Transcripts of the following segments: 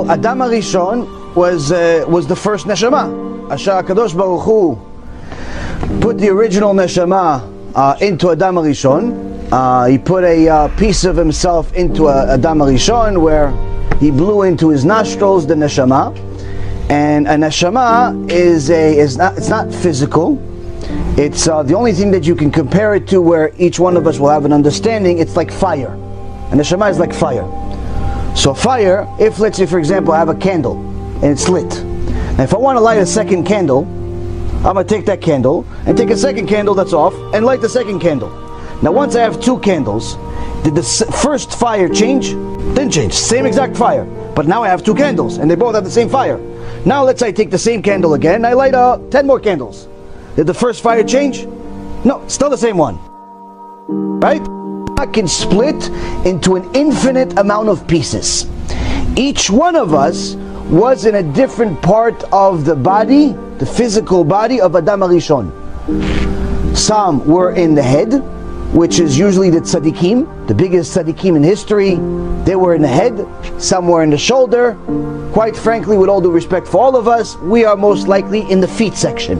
Adam HaRishon was the first neshama. Asher HaKadosh Baruch Hu put the original neshama into Adam HaRishon. He put a piece of himself into Adam HaRishon, where he blew into his nostrils the neshama. And a neshama it's not physical. It's the only thing that you can compare it to where each one of us will have an understanding. It's like fire. A neshama is like fire. So fire, if let's say for example I have a candle and it's lit, and if I want to light a second candle, I'm going to take that candle and take a second candle that's off and light the second candle. Now once I have two candles, did the first fire change? Didn't change. Same exact fire. But now I have two candles and they both have the same fire. Now let's say I take the same candle again and I light 10 more candles. Did the first fire change? No, still the same one. Right? It can split into an infinite amount of pieces. Each one of us was in a different part of the body, the physical body of Adam HaRishon. Some were in the head, which is usually the tzaddikim, the biggest tzaddikim in history. They were in the head. Some were in the shoulder. Quite frankly, with all due respect for all of us, we are most likely in the feet section.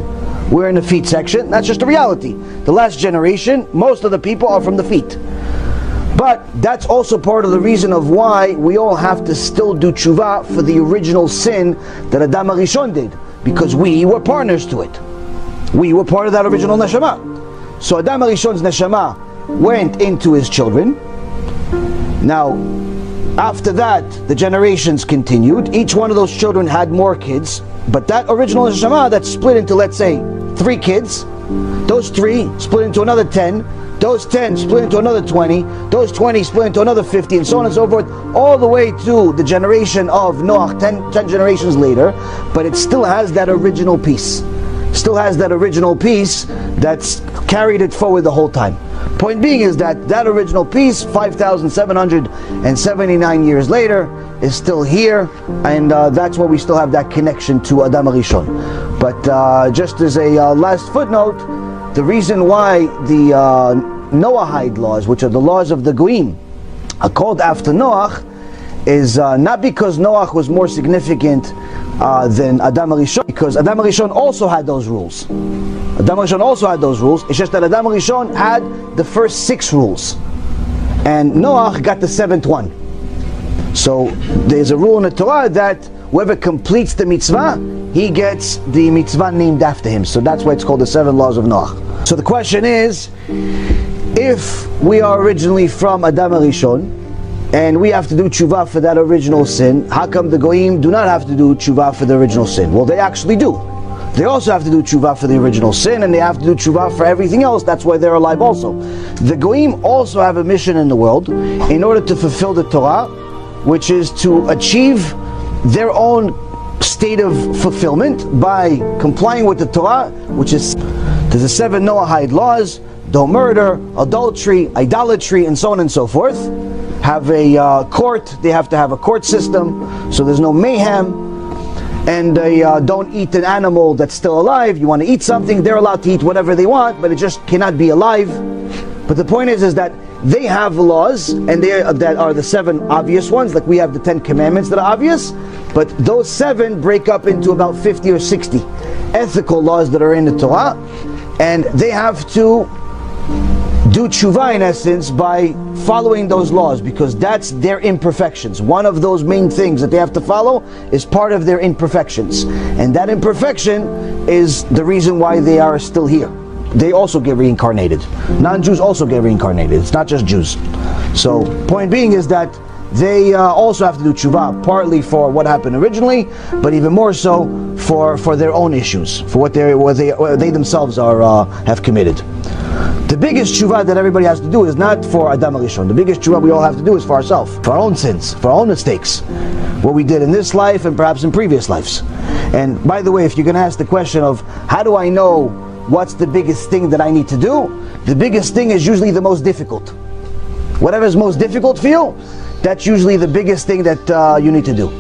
We're in the feet section. That's just a reality. The last generation, most of the people are from the feet. But that's also part of the reason of why we all have to still do tshuva for the original sin that Adam HaRishon did, because we were partners to it. We were part of that original neshama. So Adam HaRishon's neshama went into his children. Now, after that, the generations continued. Each one of those children had more kids, but that original neshama that split into, let's say, 3 kids, those 3 split into another 10, those 10 split into another 20, those 20 split into another 50, and so on and so forth, all the way to the generation of Noach, 10 generations later. But it still has that original piece. Still has that original piece that's carried it forward the whole time. Point being is that original piece, 5,779 years later, is still here, and that's why we still have that connection to Adam HaRishon. But just as a last footnote, the reason why the Noahide laws, which are the laws of the Goyim, are called after Noach, is not because Noach was more significant than Adam HaRishon, because Adam HaRishon also had those rules. Adam HaRishon also had those rules. It's just that Adam HaRishon had the first 6 rules, and Noach got the 7th one. So there's a rule in the Torah that whoever completes the mitzvah, he gets the mitzvah named after him. So that's why it's called the 7 laws of Noach. So the question is, if we are originally from Adam HaRishon, and we have to do tshuva for that original sin, how come the Goyim do not have to do tshuva for the original sin? Well, they actually do. They also have to do tshuva for the original sin, and they have to do tshuva for everything else. That's why they're alive also. The Goyim also have a mission in the world in order to fulfill the Torah, which is to achieve their own state of fulfillment by complying with the Torah, which is there's the 7 Noahide laws: don't murder, adultery, idolatry, and so on and so forth. Have a court, they have to have a court system, so there's no mayhem. And they don't eat an animal that's still alive. You want to eat something, they're allowed to eat whatever they want, but it just cannot be alive. But the point is that they have laws, and that are the 7 obvious ones, like we have the 10 commandments that are obvious, but those 7 break up into about 50 or 60 ethical laws that are in the Torah, and they have to do tshuva in essence by following those laws, because that's their imperfections. One of those main things that they have to follow is part of their imperfections, and that imperfection is the reason why they are still here. They also get reincarnated. Non-Jews also get reincarnated. It's not just Jews. So point being is that they also have to do tshuva, partly for what happened originally, but even more so for their own issues, for what they themselves are have committed. The biggest tshuva that everybody has to do is not for Adam HaRishon. The biggest tshuva we all have to do is for ourselves, for our own sins, for our own mistakes, what we did in this life and perhaps in previous lives. And by the way, if you're going to ask the question of how do I know what's the biggest thing that I need to do, the biggest thing is usually the most difficult. Whatever is most difficult for you, that's usually the biggest thing that you need to do.